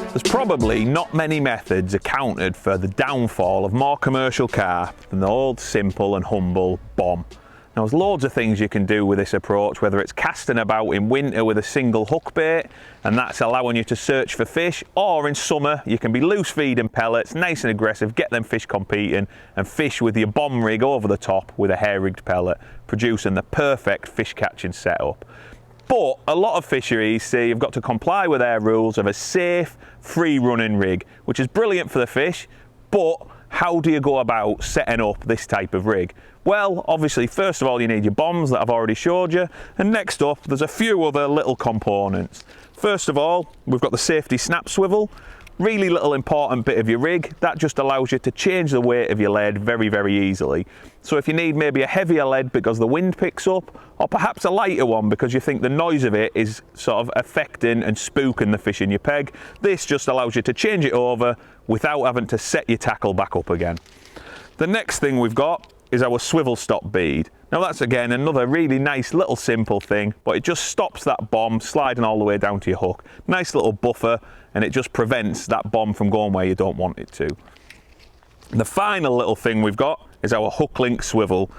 There's probably not many methods accounted for the downfall of more commercial carp than the old simple and humble bomb. Now there's loads of things you can do with this approach, whether it's casting about in winter with a single hook bait and that's allowing you to search for fish, or in summer you can be loose feeding pellets, nice and aggressive, get them fish competing and fish with your bomb rig over the top with a hair rigged pellet, producing the perfect fish catching setup. But a lot of fisheries say you've got to comply with their rules of a safe, free running rig, which is brilliant for the fish, but how do you go about setting up this type of rig? Well, obviously, first of all, you need your bombs that I've already showed you, and next up, there's a few other little components. First of all, we've got the safety snap swivel. Really little important bit of your rig that just allows you to change the weight of your lead very, very easily. So if you need maybe a heavier lead because the wind picks up, or perhaps a lighter one because you think the noise of it is sort of affecting and spooking the fish in your peg, this just allows you to change it over without having to set your tackle back up again. The next thing we've got is our swivel stop bead. Now that's again another really nice little simple thing, but it just stops that bomb sliding all the way down to your hook. Nice little buffer, and it just prevents that bomb from going where you don't want it to. The final little thing we've got is our hook link swivel.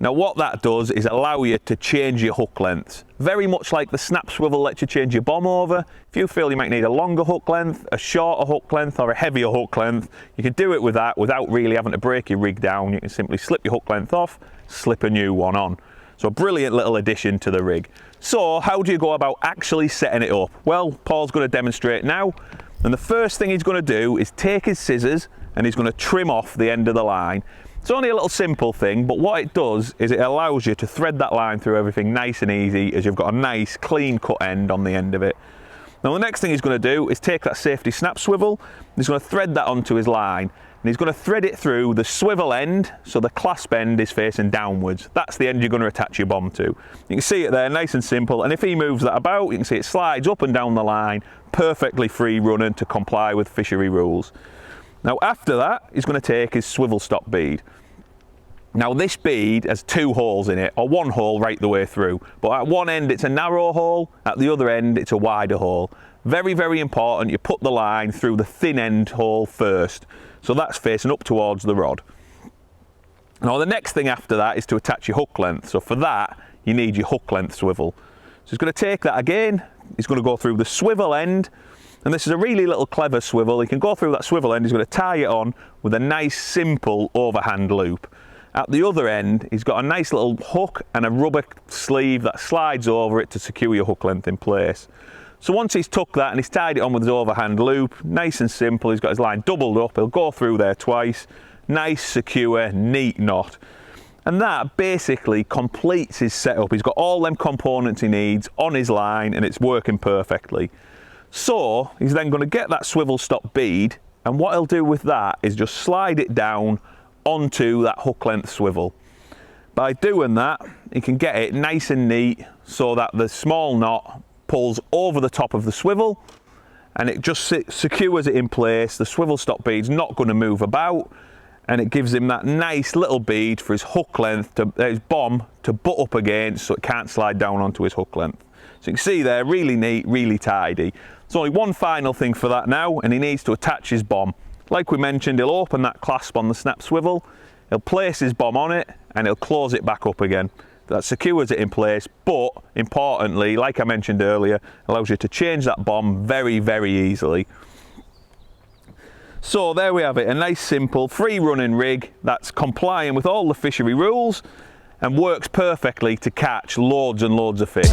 Now what that does is allow you to change your hook lengths. Very much like the snap swivel lets you change your bomb over. If you feel you might need a longer hook length, a shorter hook length, or a heavier hook length, you can do it with that without really having to break your rig down. You can simply slip your hook length off, slip a new one on. So a brilliant little addition to the rig. So how do you go about actually setting it up? Well, Paul's going to demonstrate now. And the first thing he's going to do is take his scissors and he's going to trim off the end of the line. It's only a little simple thing, but what it does is it allows you to thread that line through everything nice and easy, as you've got a nice clean cut end on the end of it. Now the next thing he's going to do is take that safety snap swivel, he's going to thread that onto his line, and he's going to thread it through the swivel end, so the clasp end is facing downwards. That's the end you're going to attach your bomb to. You can see it there, nice and simple, and if he moves that about, you can see it slides up and down the line, perfectly free running to comply with fishery rules. Now after that, he's going to take his swivel stop bead. Now this bead has two holes in it, or one hole right the way through, but at one end it's a narrow hole, at the other end it's a wider hole. Very, very important, you put the line through the thin end hole first, so that's facing up towards the rod. Now the next thing after that is to attach your hook length, so for that you need your hook length swivel. So he's going to take that again, he's going to go through the swivel end, and this is a really little clever swivel. He can go through that swivel end, he's going to tie it on with a nice simple overhand loop. At the other end, he's got a nice little hook and a rubber sleeve that slides over it to secure your hook length in place. So once he's tucked that and he's tied it on with his overhand loop, nice and simple, he's got his line doubled up, he'll go through there twice, nice, secure, neat knot. And that basically completes his setup. He's got all them components he needs on his line and it's working perfectly. So he's then going to get that swivel stop bead, and what he'll do with that is just slide it down onto that hook length swivel. By doing that, he can get it nice and neat so that the small knot pulls over the top of the swivel and it just secures it in place. The swivel stop bead's not going to move about, and it gives him that nice little bead for his hook length, to his bomb to butt up against so it can't slide down onto his hook length. So you can see there, really neat, really tidy. There's only one final thing for that now, and he needs to attach his bomb. Like we mentioned, he'll open that clasp on the snap swivel, he'll place his bomb on it, and he'll close it back up again. That secures it in place, but importantly, like I mentioned earlier, allows you to change that bomb very, very easily. So there we have it, a nice simple free running rig that's complying with all the fishery rules and works perfectly to catch loads and loads of fish.